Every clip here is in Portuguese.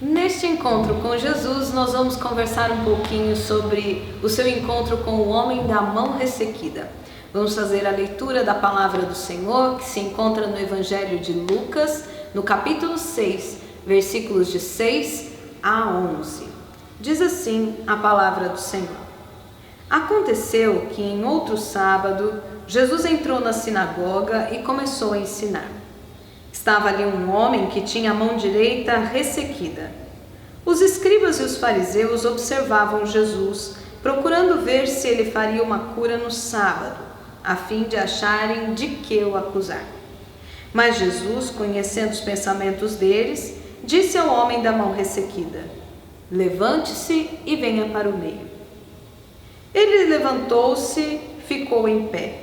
Neste encontro com Jesus, nós vamos conversar um pouquinho sobre o seu encontro com o homem da mão ressequida. Vamos fazer a leitura da palavra do Senhor, que se encontra no Evangelho de Lucas, no capítulo 6, versículos de 6 a 11. Diz assim a palavra do Senhor. Aconteceu que em outro sábado, Jesus entrou na sinagoga e começou a ensinar. Estava ali um homem que tinha a mão direita ressequida. Os escribas e os fariseus observavam Jesus, procurando ver se ele faria uma cura no sábado, a fim de acharem de que o acusar. Mas Jesus, conhecendo os pensamentos deles, disse ao homem da mão ressequida: levante-se e venha para o meio. Ele levantou-se, ficou em pé.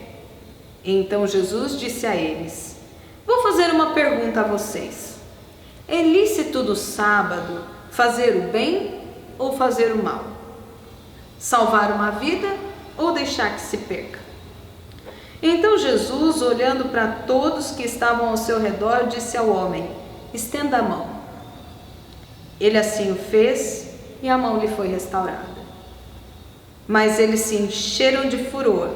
Então Jesus disse a eles: vou fazer uma pergunta a vocês. É lícito no sábado fazer o bem ou fazer o mal? Salvar uma vida ou deixar que se perca? Então Jesus, olhando para todos que estavam ao seu redor, disse ao homem: estenda a mão. Ele assim o fez e a mão lhe foi restaurada. Mas eles se encheram de furor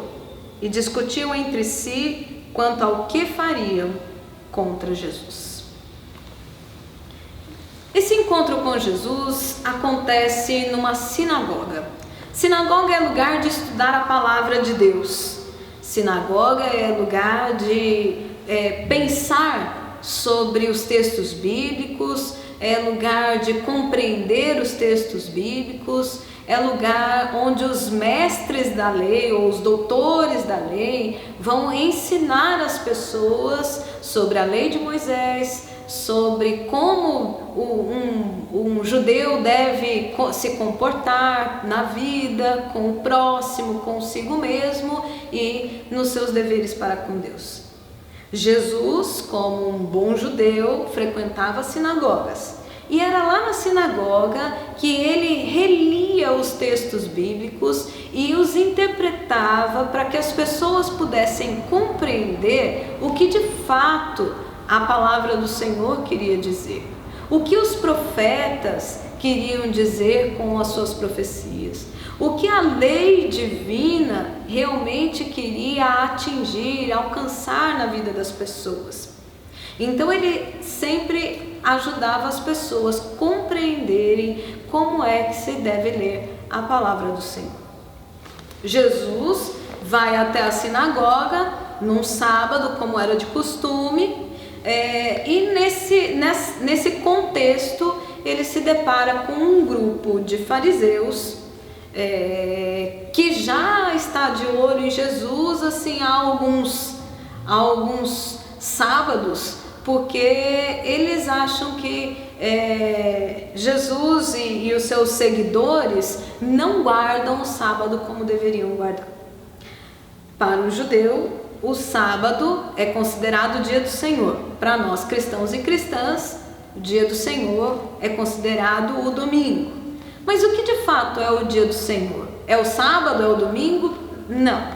e discutiam entre si quanto ao que fariam contra Jesus. Esse encontro com Jesus acontece numa sinagoga. Sinagoga é lugar de estudar a palavra de Deus. Sinagoga é lugar de pensar sobre os textos bíblicos, é lugar de compreender os textos bíblicos, é lugar onde os mestres da lei ou os doutores da lei vão ensinar as pessoas sobre a lei de Moisés, sobre como um judeu deve se comportar na vida, com o próximo, consigo mesmo e nos seus deveres para com Deus. Jesus, como um bom judeu, frequentava sinagogas. E era lá na sinagoga que ele relia os textos bíblicos e os interpretava para que as pessoas pudessem compreender o que de fato a palavra do Senhor queria dizer. O que os profetas queriam dizer com as suas profecias. O que a lei divina realmente queria atingir, alcançar na vida das pessoas. Então ele sempre ajudava as pessoas a compreenderem como é que se deve ler a palavra do Senhor. Jesus vai até a sinagoga num sábado, como era de costume, e nesse contexto ele se depara com um grupo de fariseus que já está de olho em Jesus assim, há alguns sábados, porque eles acham que Jesus e os seus seguidores não guardam o sábado como deveriam guardar. Para o judeu, o sábado é considerado o dia do Senhor. Para nós cristãos e cristãs, o dia do Senhor é considerado o domingo. Mas o que de fato é o dia do Senhor? É o sábado? É o domingo? Não.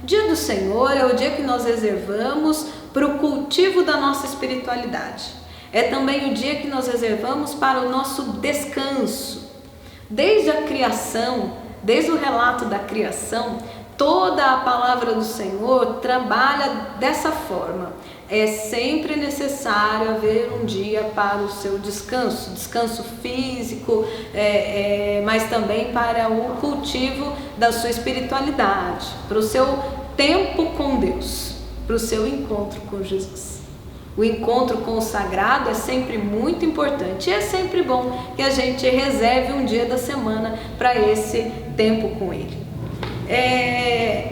Dia do Senhor é o dia que nós reservamos para o cultivo da nossa espiritualidade. É também o dia que nós reservamos para o nosso descanso. Desde a criação, desde o relato da criação, toda a palavra do Senhor trabalha dessa forma. É sempre necessário haver um dia para o seu descanso, descanso físico, mas também para o cultivo da sua espiritualidade, para o seu tempo com Deus, para o seu encontro com Jesus. O encontro com o sagrado é sempre muito importante e é sempre bom que a gente reserve um dia da semana para esse tempo com Ele.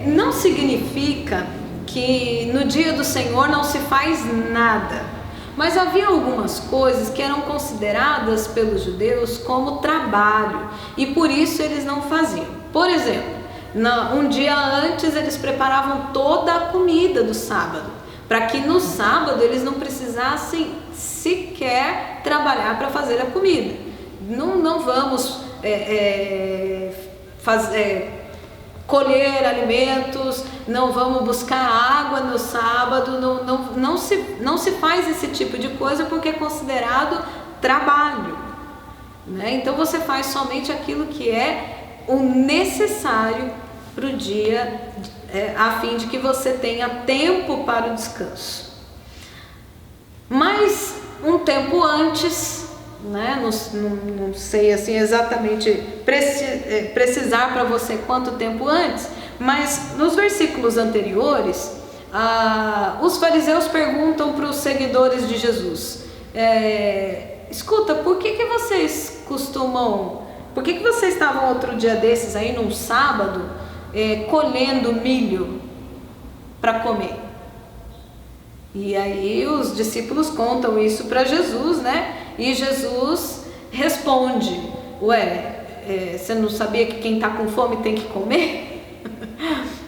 Não significa que no dia do Senhor não se faz nada, mas havia algumas coisas que eram consideradas pelos judeus como trabalho e por isso eles não faziam. Por exemplo, um dia antes eles preparavam toda a comida do sábado, para que no sábado eles não precisassem sequer trabalhar para fazer a comida. Não vamos colher alimentos, não vamos buscar água no sábado, não se faz esse tipo de coisa porque é considerado trabalho. né? Então você faz somente aquilo que é o necessário para o dia, a fim de que você tenha tempo para o descanso. Mas um tempo antes, né? Não sei assim exatamente precisar para você quanto tempo antes, mas nos versículos anteriores, os fariseus perguntam para os seguidores de Jesus: escuta, por que vocês estavam outro dia desses aí, num sábado, colhendo milho para comer? E aí os discípulos contam isso para Jesus, né? E Jesus responde: você não sabia que quem está com fome tem que comer?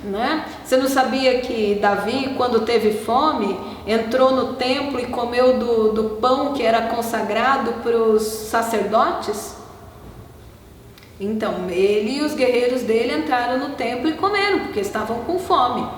Né? Você não sabia que Davi, quando teve fome, entrou no templo e comeu do pão que era consagrado para os sacerdotes? Então, ele e os guerreiros dele entraram no templo e comeram, porque estavam com fome.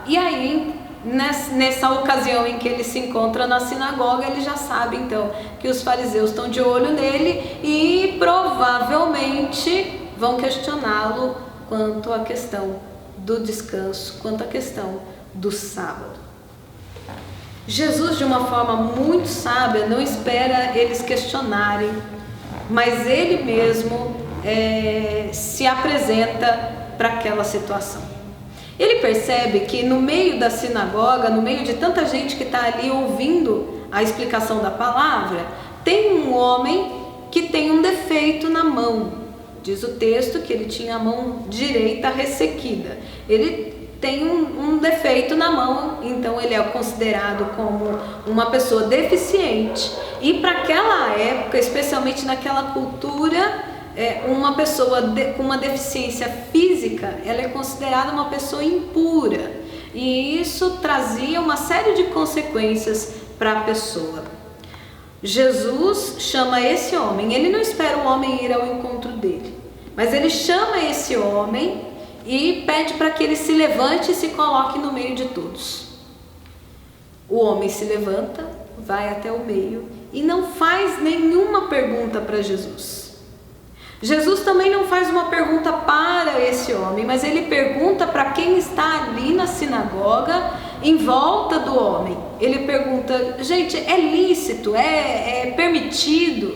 E aí, nessa ocasião em que ele se encontra na sinagoga, ele já sabe então que os fariseus estão de olho nele e provavelmente vão questioná-lo quanto à questão do descanso, quanto à questão do sábado. Jesus, de uma forma muito sábia, não espera eles questionarem, mas ele mesmo se apresenta para aquela situação. Ele percebe que no meio da sinagoga, no meio de tanta gente que está ali ouvindo a explicação da palavra, tem um homem que tem um defeito na mão. Diz o texto que ele tinha a mão direita ressequida. Ele tem um defeito na mão, então ele é considerado como uma pessoa deficiente. E para aquela época, especialmente naquela cultura, uma pessoa com uma deficiência física, ela é considerada uma pessoa impura. E isso trazia uma série de consequências para a pessoa. Jesus chama esse homem, ele não espera o homem ir ao encontro dele, mas ele chama esse homem e pede para que ele se levante e se coloque no meio de todos. O homem se levanta, vai até o meio e não faz nenhuma pergunta para Jesus. Jesus também não faz uma pergunta para esse homem, mas ele pergunta para quem está ali na sinagoga, em volta do homem. Ele pergunta: gente, é lícito, é permitido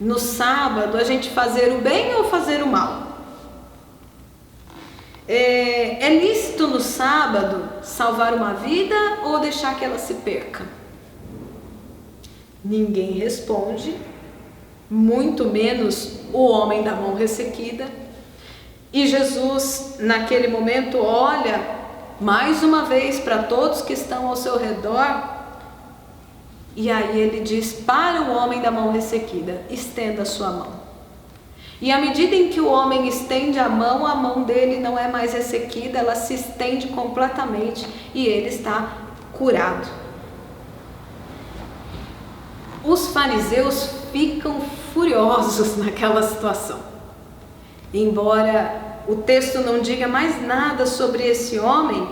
no sábado a gente fazer o bem ou fazer o mal? É lícito no sábado salvar uma vida ou deixar que ela se perca? Ninguém responde, muito menos o homem da mão ressequida. E Jesus, naquele momento, olha mais uma vez para todos que estão ao seu redor, e aí ele diz para o homem da mão ressequida: estenda a sua mão. E à medida em que o homem estende a mão dele não é mais ressequida, ela se estende completamente e ele está curado. Os fariseus ficam furiosos naquela situação. Embora o texto não diga mais nada sobre esse homem,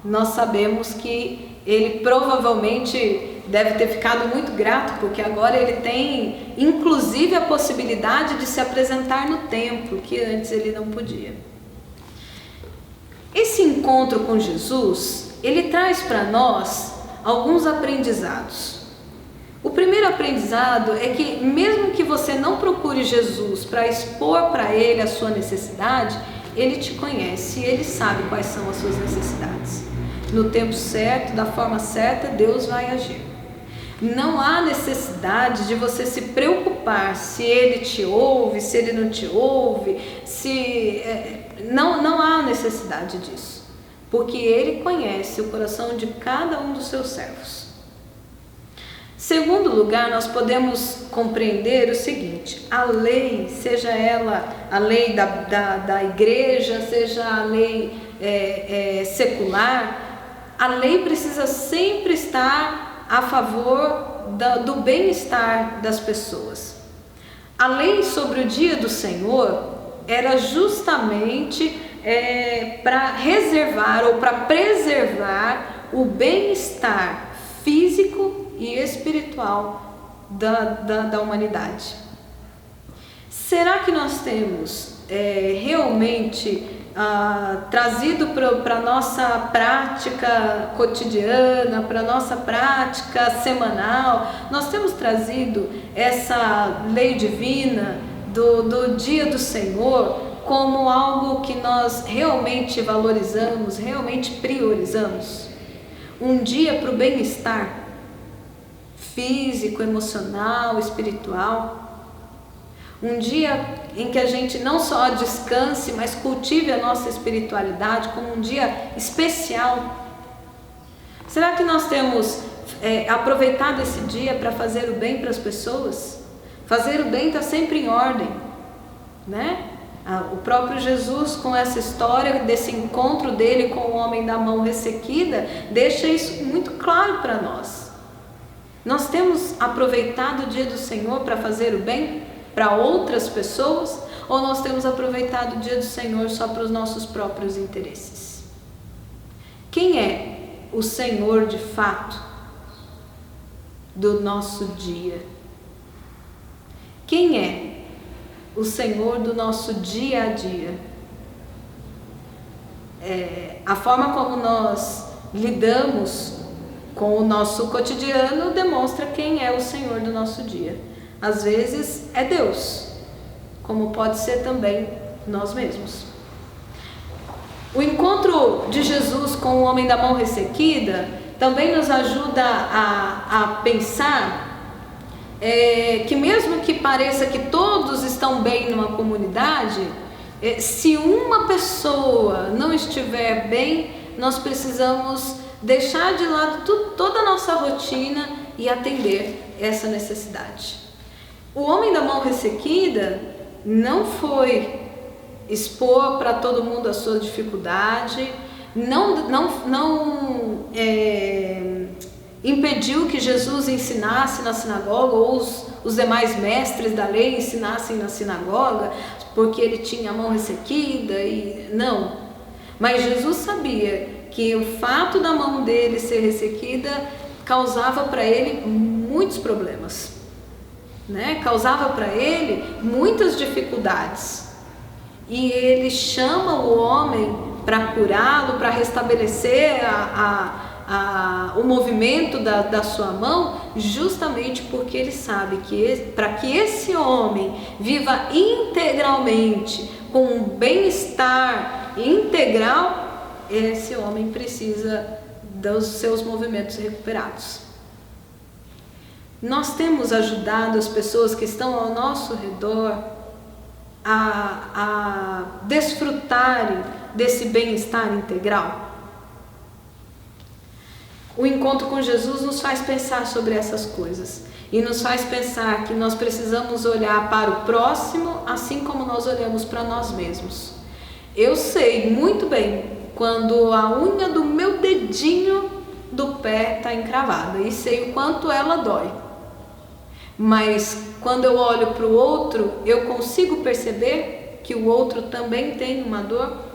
nós sabemos que ele provavelmente deve ter ficado muito grato, porque agora ele tem inclusive a possibilidade de se apresentar no templo, que antes ele não podia. Esse encontro com Jesus, ele traz para nós alguns aprendizados. O primeiro aprendizado é que mesmo que você não procure Jesus para expor para ele a sua necessidade, ele te conhece e ele sabe quais são as suas necessidades. No tempo certo, da forma certa, Deus vai agir. Não há necessidade de você se preocupar se ele te ouve, se ele não te ouve, não há necessidade disso, porque ele conhece o coração de cada um dos seus servos. Segundo lugar, nós podemos compreender o seguinte: a lei, seja ela a lei da igreja, seja a lei secular, a lei precisa sempre estar a favor do bem-estar das pessoas. A lei sobre o dia do Senhor era justamente para reservar ou para preservar o bem-estar físico e espiritual da humanidade. Será que nós temos realmente trazido para a nossa prática cotidiana, para a nossa prática semanal, nós temos trazido essa lei divina do dia do Senhor como algo que nós realmente valorizamos, realmente priorizamos? Um dia para o bem-estar físico, emocional, espiritual. Um dia em que a gente não só descanse, mas cultive a nossa espiritualidade como um dia especial. Será que nós temos aproveitado esse dia para fazer o bem para as pessoas? Fazer o bem está sempre em ordem, né? O próprio Jesus, com essa história desse encontro dele com o homem da mão ressequida, deixa isso muito claro para nós. Nós temos aproveitado o dia do Senhor para fazer o bem para outras pessoas, ou nós temos aproveitado o dia do Senhor só para os nossos próprios interesses? Quem é o Senhor de fato do nosso dia? Quem é o Senhor do nosso dia a dia? A forma como nós lidamos com o nosso cotidiano demonstra quem é o Senhor do nosso dia. Às vezes é Deus, como pode ser também nós mesmos. O encontro de Jesus com o homem da mão ressequida também nos ajuda a pensar que mesmo que pareça que todos estão bem numa comunidade, se uma pessoa não estiver bem, nós precisamos deixar de lado toda a nossa rotina e atender essa necessidade. O homem da mão ressequida não foi expor para todo mundo a sua dificuldade, não impediu que Jesus ensinasse na sinagoga, ou os demais mestres da lei ensinassem na sinagoga, porque ele tinha a mão ressequida, não. Mas Jesus sabia que o fato da mão dele ser ressequida causava para ele muitos problemas, né? Causava para ele muitas dificuldades. E ele chama o homem para curá-lo, para restabelecer o movimento da sua mão, justamente porque ele sabe que para que esse homem viva integralmente, com um bem-estar integral, esse homem precisa dos seus movimentos recuperados. Nós temos ajudado as pessoas que estão ao nosso redor a desfrutarem desse bem-estar integral. O encontro com Jesus nos faz pensar sobre essas coisas e nos faz pensar que nós precisamos olhar para o próximo assim como nós olhamos para nós mesmos. Eu sei muito bem quando a unha do meu dedinho do pé está encravada e sei o quanto ela dói. Mas quando eu olho para o outro, eu consigo perceber que o outro também tem uma dor?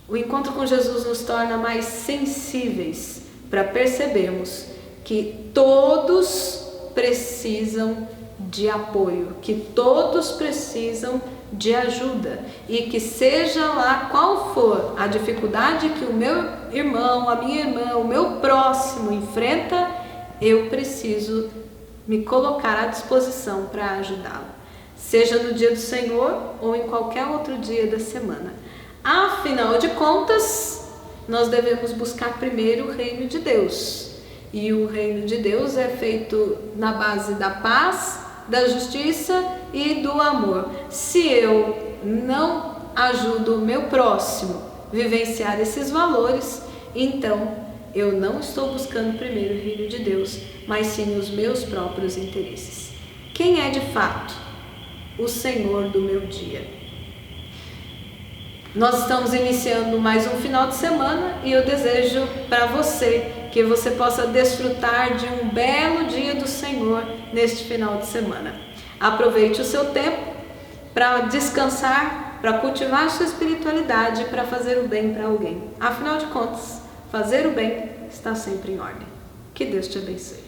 O encontro com Jesus nos torna mais sensíveis para percebermos que todos precisam de apoio, que todos precisam de ajuda, e que seja lá qual for a dificuldade que o meu irmão, a minha irmã, o meu próximo enfrenta, eu preciso me colocar à disposição para ajudá-lo, seja no dia do Senhor ou em qualquer outro dia da semana. Afinal de contas, nós devemos buscar primeiro o reino de Deus, e o reino de Deus é feito na base da paz, da justiça e do amor. Se eu não ajudo o meu próximo a vivenciar esses valores, então eu não estou buscando primeiro o reino de Deus, mas sim os meus próprios interesses. Quem é de fato o Senhor do meu dia? Nós estamos iniciando mais um final de semana e eu desejo para você que você possa desfrutar de um belo dia do Senhor neste final de semana. Aproveite o seu tempo para descansar, para cultivar sua espiritualidade e para fazer o bem para alguém. Afinal de contas, fazer o bem está sempre em ordem. Que Deus te abençoe.